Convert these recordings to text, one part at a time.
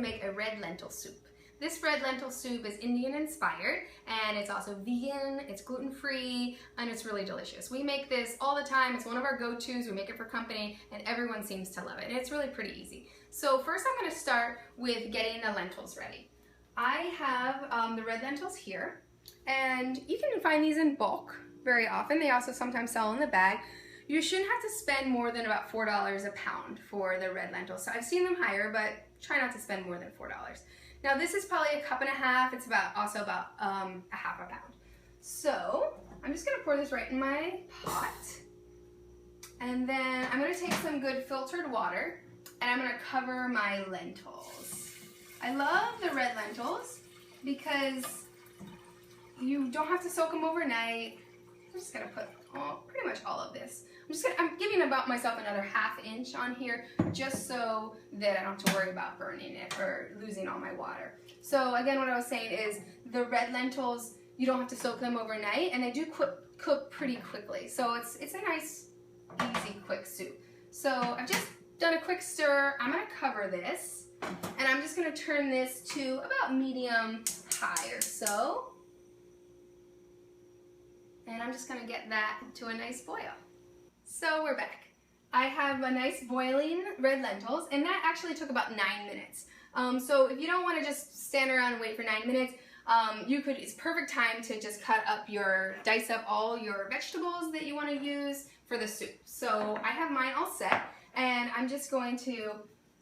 make a red lentil soup. This red lentil soup is Indian inspired, and it's also vegan, it's gluten-free, and it's really delicious. We make this all the time. It's one of our go-tos. We make it for company, and everyone seems to love it. And it's really pretty easy. So first I'm going to start with getting the lentils ready. I have the red lentils here, and you can find these in bulk very often. They also sometimes sell in the bag. You shouldn't have to spend more than about $4 a pound for the red lentils. So I've seen them higher, but try not to spend more than $4. Now this is probably a cup and a half. It's also about a half a pound. So I'm just gonna pour this right in my pot. And then I'm gonna take some good filtered water and I'm gonna cover my lentils. I love the red lentils because you don't have to soak them overnight. I'm just gonna put pretty much all of this. I'm giving myself another ½ inch on here just so that I don't have to worry about burning it or losing all my water. So again, what I was saying is the red lentils, you don't have to soak them overnight, and they do cook pretty quickly. So it's a nice, easy, quick soup. So I've just done a quick stir. I'm gonna cover this, and I'm just gonna turn this to about medium high or so. And I'm just gonna get that to a nice boil. So we're back. I have a nice boiling red lentils, and that actually took about 9 minutes. So if you don't want to just stand around and wait for 9 minutes, it's perfect time to just dice up all your vegetables that you want to use for the soup. So I have mine all set, and I'm just going to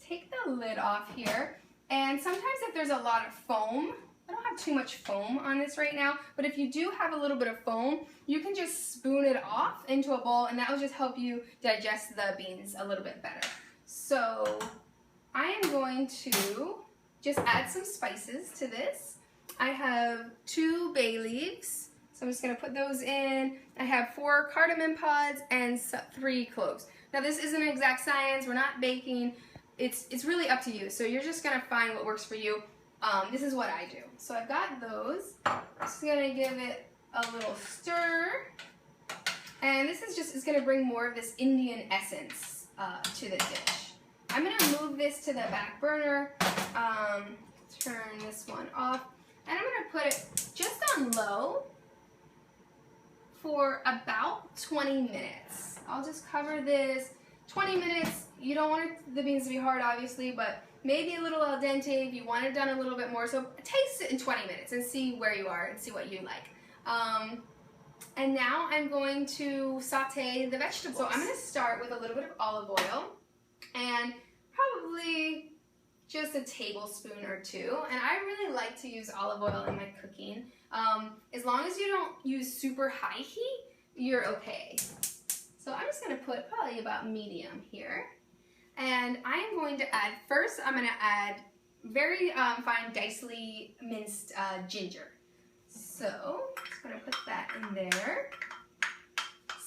take the lid off here. And sometimes if there's a lot of foam, I don't have too much foam on this right now, but if you do have a little bit of foam, you can just spoon it off into a bowl, and that will just help you digest the beans a little bit better. So I am going to just add some spices to this. I have 2 bay leaves, so I'm just going to put those in. I have 4 cardamom pods and 3 cloves. Now this isn't an exact science, we're not baking, it's really up to you, so you're just going to find what works for you. This is what I do. So I've got those. Just gonna give it a little stir. And this is gonna bring more of this Indian essence to the dish. I'm gonna move this to the back burner, turn this one off, and I'm gonna put it just on low for about 20 minutes. I'll just cover this. 20 minutes, you don't want the beans to be hard obviously, but maybe a little al dente if you want it done a little bit more. So taste it in 20 minutes and see where you are and see what you like. And now I'm going to saute the vegetables. So I'm going to start with a little bit of olive oil and probably just a tablespoon or 2. And I really like to use olive oil in my cooking. As long as you don't use super high heat, you're okay. So I'm just going to put probably about medium here. And I am going to add, first I'm going to add very fine dicely minced ginger. So I'm just going to put that in there.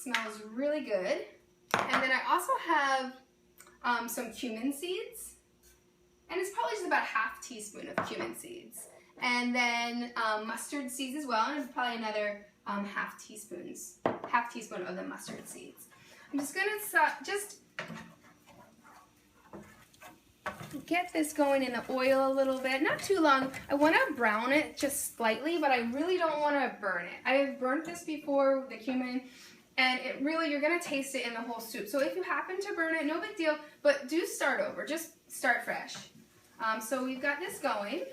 Smells really good. And then I also have some cumin seeds. And it's probably just about ½ teaspoon of cumin seeds. And then mustard seeds as well, and probably another ½ teaspoon of the mustard seeds. I'm just going to get this going in the oil a little bit, not too long. I want to brown it just slightly, but I really don't want to burn it. I've burnt this before with the cumin, and you're going to taste it in the whole soup. So if you happen to burn it, no big deal, but do start over. Just start fresh. So we've got this going,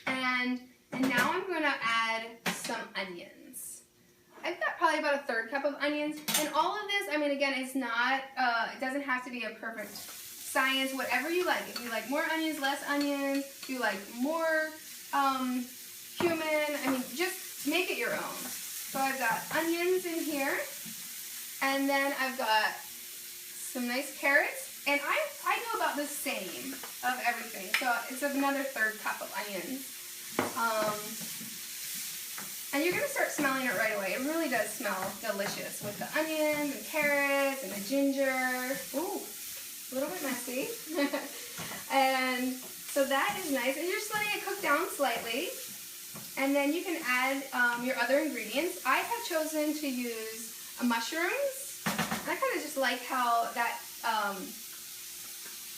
and now I'm going to add some onions. I've got probably about a 1/3 cup of onions, and all of this, I mean, again, it's not, it doesn't have to be a perfect science, whatever you like. If you like more onions, less onions, if you like more cumin, I mean, just make it your own. So I've got onions in here, and then I've got some nice carrots, and I do about the same of everything. So it's another 1/3 cup of onions. And you're going to start smelling it right away. It really does smell delicious with the onions and carrots and the ginger. Ooh, a little bit messy. And so that is nice. And you're just letting it cook down slightly. And then you can add your other ingredients. I have chosen to use mushrooms. And I kind of just like how that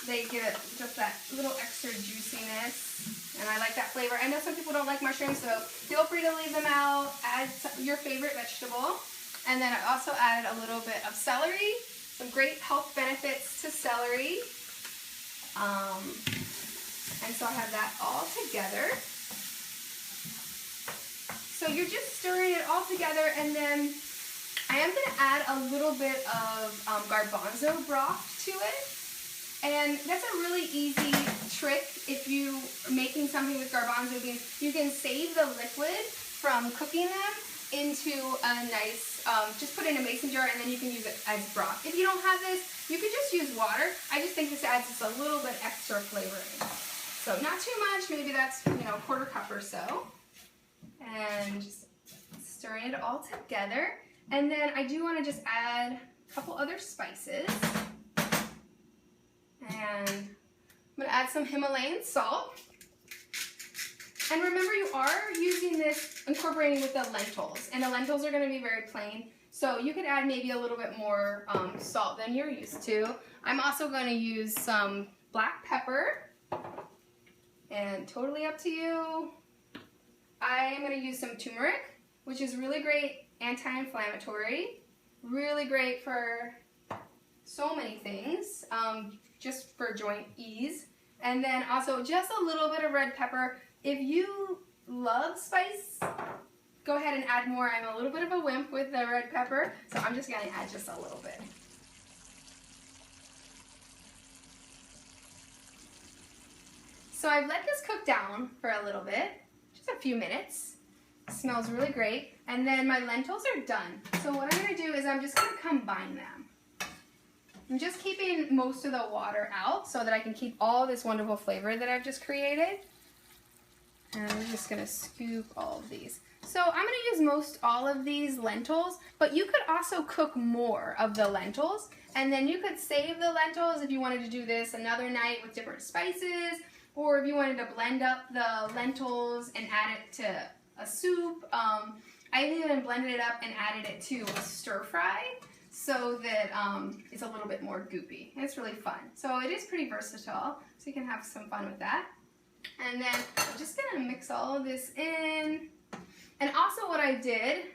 They give it just that little extra juiciness, and I like that flavor. I know some people don't like mushrooms, so feel free to leave them out. Add your favorite vegetable. And then I also added a little bit of celery, some great health benefits to celery. And so I have that all together. So you're just stirring it all together, and then I am going to add a little bit of garbanzo broth to it. And that's a really easy trick if you're making something with garbanzo beans. You can save the liquid from cooking them into a nice, just put it in a mason jar, and then you can use it as broth. If you don't have this, you could just use water. I just think this adds just a little bit extra flavoring. So not too much, maybe that's, you know, a quarter cup or so. And just stirring it all together. And then I do want to just add a couple other spices. And I'm going to add some Himalayan salt. And remember, you are using this, incorporating with the lentils. And the lentils are going to be very plain. So you could add maybe a little bit more salt than you're used to. I'm also going to use some black pepper. And totally up to you. I am going to use some turmeric, which is really great anti-inflammatory. Really great for so many things. Just for joint ease. And then also just a little bit of red pepper. If you love spice, go ahead and add more. I'm a little bit of a wimp with the red pepper, so I'm just going to add just a little bit. So I've let this cook down for a little bit, just a few minutes. It smells really great. And then my lentils are done. So what I'm going to do is I'm just going to combine them. I'm just keeping most of the water out so that I can keep all this wonderful flavor that I've just created. And we're just going to scoop all of these. So I'm going to use most all of these lentils, but you could also cook more of the lentils. And then you could save the lentils if you wanted to do this another night with different spices, or if you wanted to blend up the lentils and add it to a soup. I even blended it up and added it to a stir fry, so that it's a little bit more goopy. And it's really fun. So it is pretty versatile, so you can have some fun with that. And then I'm just gonna mix all of this in. And also what I did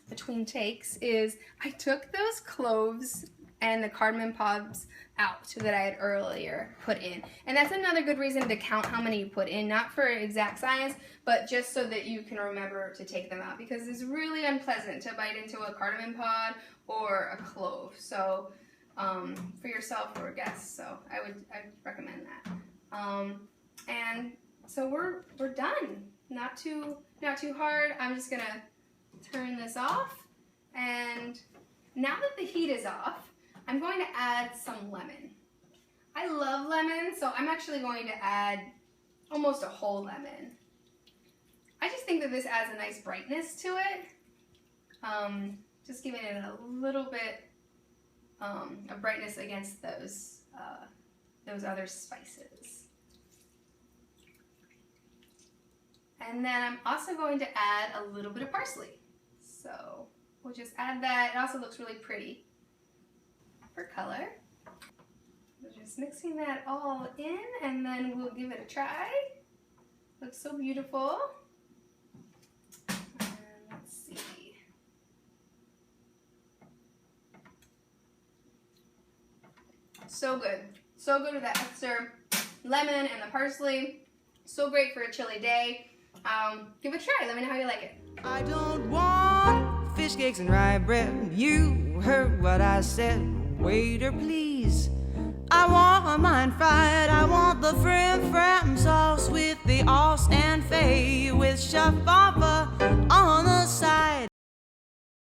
between takes is I took those cloves and the cardamom pods out that I had earlier put in. And that's another good reason to count how many you put in, not for exact science, but just so that you can remember to take them out, because it's really unpleasant to bite into a cardamom pod or a clove. So for yourself or guests, so I'd recommend that. And so we're done. Not too hard. I'm just gonna turn this off, and now that the heat is off, I'm going to add some lemon. I love lemon, so I'm actually going to add almost a whole lemon. I just think that this adds a nice brightness to it. Just giving it a little bit of brightness against those other spices. And then I'm also going to add a little bit of parsley. So we'll just add that. It also looks really pretty for color. We're just mixing that all in, and then we'll give it a try. Looks so beautiful. And let's see. So good. So good with that extra lemon and the parsley. So great for a chilly day. Give it a try. Let me know how you like it. I don't want fish cakes and rye bread. You heard what I said. Waiter, please. I want mine fried. I want the frim sauce with the os and fay, with shafava